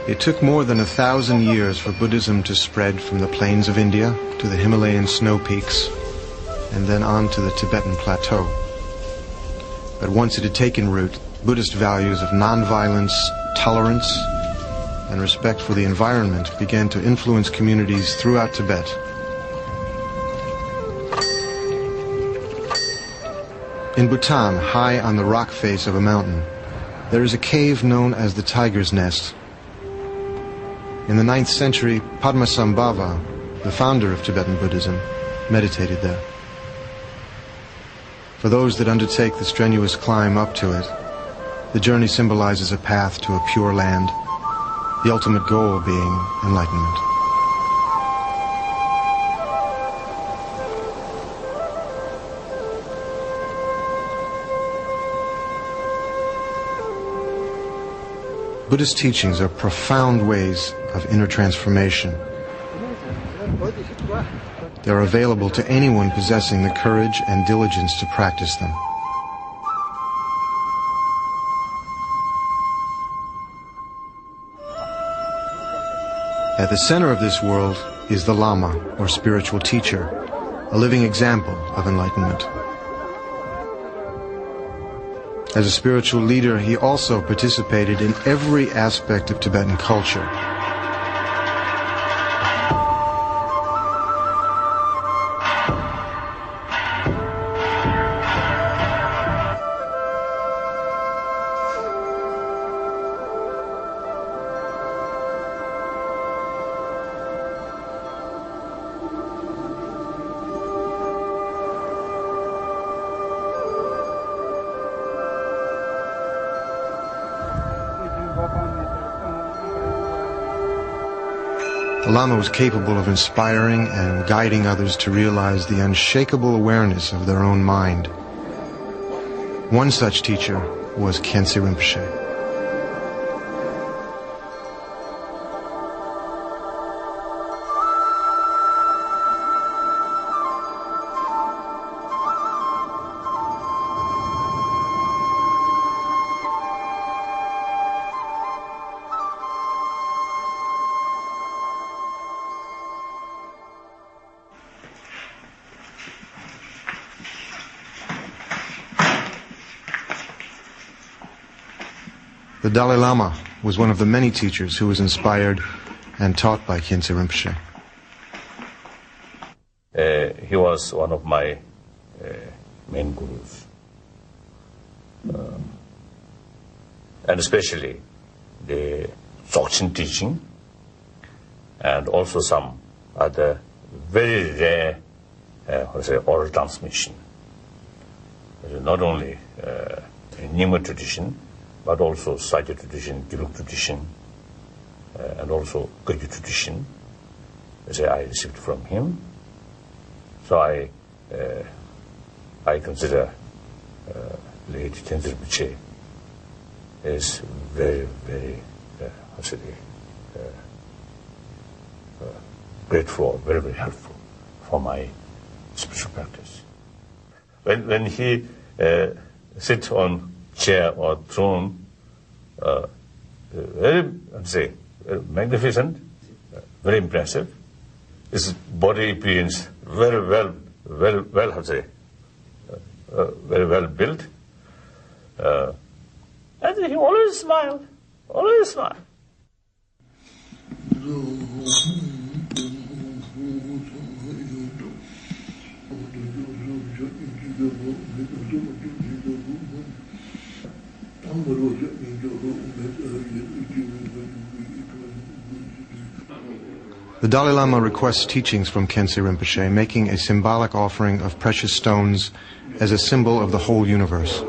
It took more than 1,000 years for Buddhism to spread from the plains of India to the Himalayan snow peaks and then on to the Tibetan plateau. But once it had taken root, Buddhist values of nonviolence, tolerance, and respect for the environment began to influence communities throughout Tibet. In Bhutan, high on the rock face of a mountain, there is a cave known as the Tiger's Nest. In the 9th century, Padmasambhava, the founder of Tibetan Buddhism, meditated there. For those that undertake the strenuous climb up to it, the journey symbolizes a path to a pure land, the ultimate goal being enlightenment. Buddhist teachings are profound ways of inner transformation. They are available to anyone possessing the courage and diligence to practice them. At the center of this world is the Lama, or spiritual teacher, a living example of enlightenment. As a spiritual leader, he also participated in every aspect of Tibetan culture. The Lama was capable of inspiring and guiding others to realize the unshakable awareness of their own mind. One such teacher was Khyentse Rinpoche. The Dalai Lama was one of the many teachers who was inspired and taught by Khyentse Rinpoche. He was one of my main gurus. And especially the Dzogchen teaching and also some other very rare oral transmission. Not only Nyingma tradition, but also Sajya tradition, Dilgo tradition, and also Gurju tradition, as I received from him. So I consider late Khyentse Rinpoche is very, very, grateful, very, very helpful for my spiritual practice. When he sits on chair or throne, very, magnificent, very impressive. His body appearance very well, very well built. And he always smiled, always smiled. The Dalai Lama requests teachings from Khyentse Rinpoche, making a symbolic offering of precious stones as a symbol of the whole universe.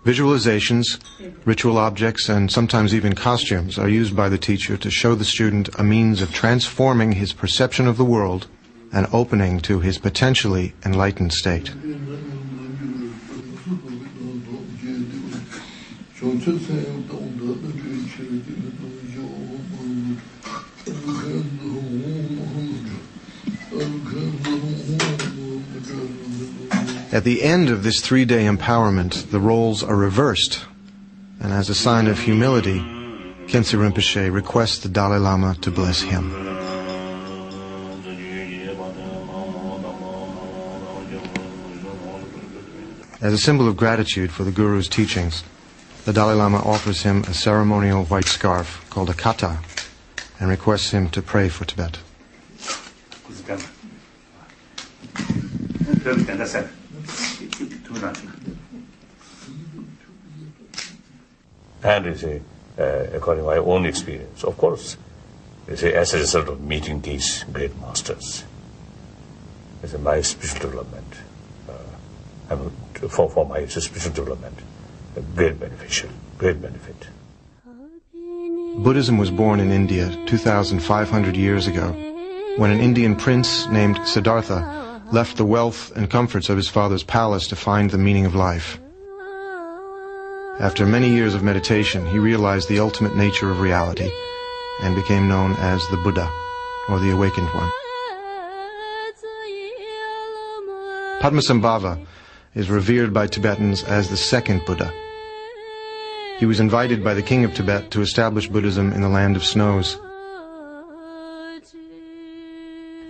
Visualizations, ritual objects, and sometimes even costumes are used by the teacher to show the student a means of transforming his perception of the world and opening to his potentially enlightened state. At the end of this 3-day empowerment, the roles are reversed, and as a sign of humility, Khyentse Rinpoche requests the Dalai Lama to bless him. As a symbol of gratitude for the Guru's teachings, the Dalai Lama offers him a ceremonial white scarf called a kata and requests him to pray for Tibet. And according to my own experience, of course, as a result of meeting these great masters, my spiritual development, for my spiritual development, great benefit. Buddhism was born in India 2,500 years ago, when an Indian prince named Siddhartha left the wealth and comforts of his father's palace to find the meaning of life. After many years of meditation, he realized the ultimate nature of reality and became known as the Buddha, or the Awakened One. Padmasambhava is revered by Tibetans as the second Buddha. He was invited by the king of Tibet to establish Buddhism in the land of snows.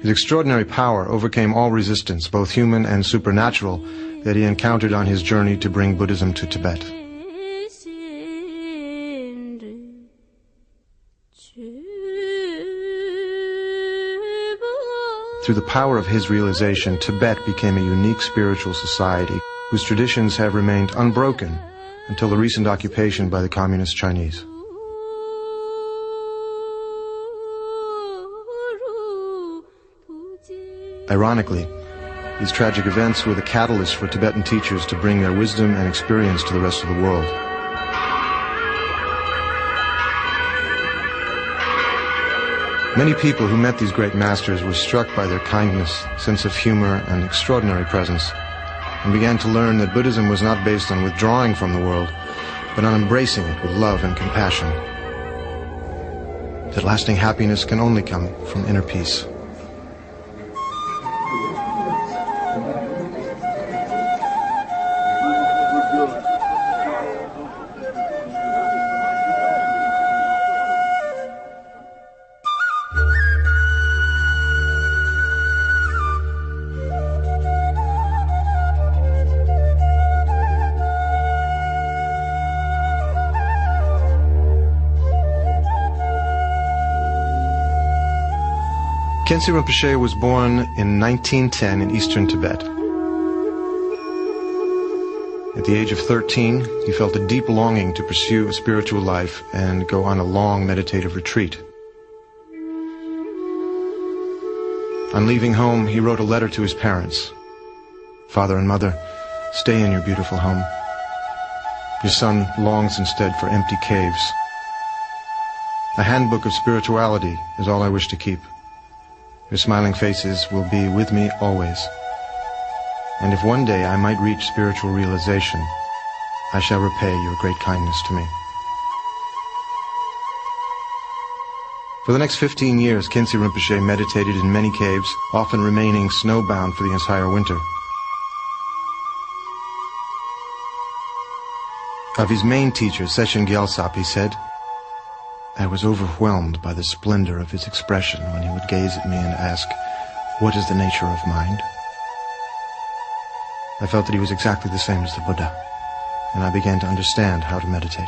His extraordinary power overcame all resistance, both human and supernatural, that he encountered on his journey to bring Buddhism to Tibet. Through the power of his realization, Tibet became a unique spiritual society whose traditions have remained unbroken until the recent occupation by the Communist Chinese. Ironically, these tragic events were the catalyst for Tibetan teachers to bring their wisdom and experience to the rest of the world. Many people who met these great masters were struck by their kindness, sense of humor, and extraordinary presence, and began to learn that Buddhism was not based on withdrawing from the world, but on embracing it with love and compassion. That lasting happiness can only come from inner peace. Khyentse Rinpoche was born in 1910 in eastern Tibet. At the age of 13, he felt a deep longing to pursue a spiritual life and go on a long meditative retreat. On leaving home, he wrote a letter to his parents. "Father and Mother, stay in your beautiful home. Your son longs instead for empty caves. A handbook of spirituality is all I wish to keep. Your smiling faces will be with me always. And if one day I might reach spiritual realization, I shall repay your great kindness to me." For the next 15 years, Khyentse Rinpoche meditated in many caves, often remaining snowbound for the entire winter. Of his main teacher, Session Gyaltsab, he said, "I was overwhelmed by the splendor of his expression when he would gaze at me and ask, 'What is the nature of mind?' I felt that he was exactly the same as the Buddha, and I began to understand how to meditate."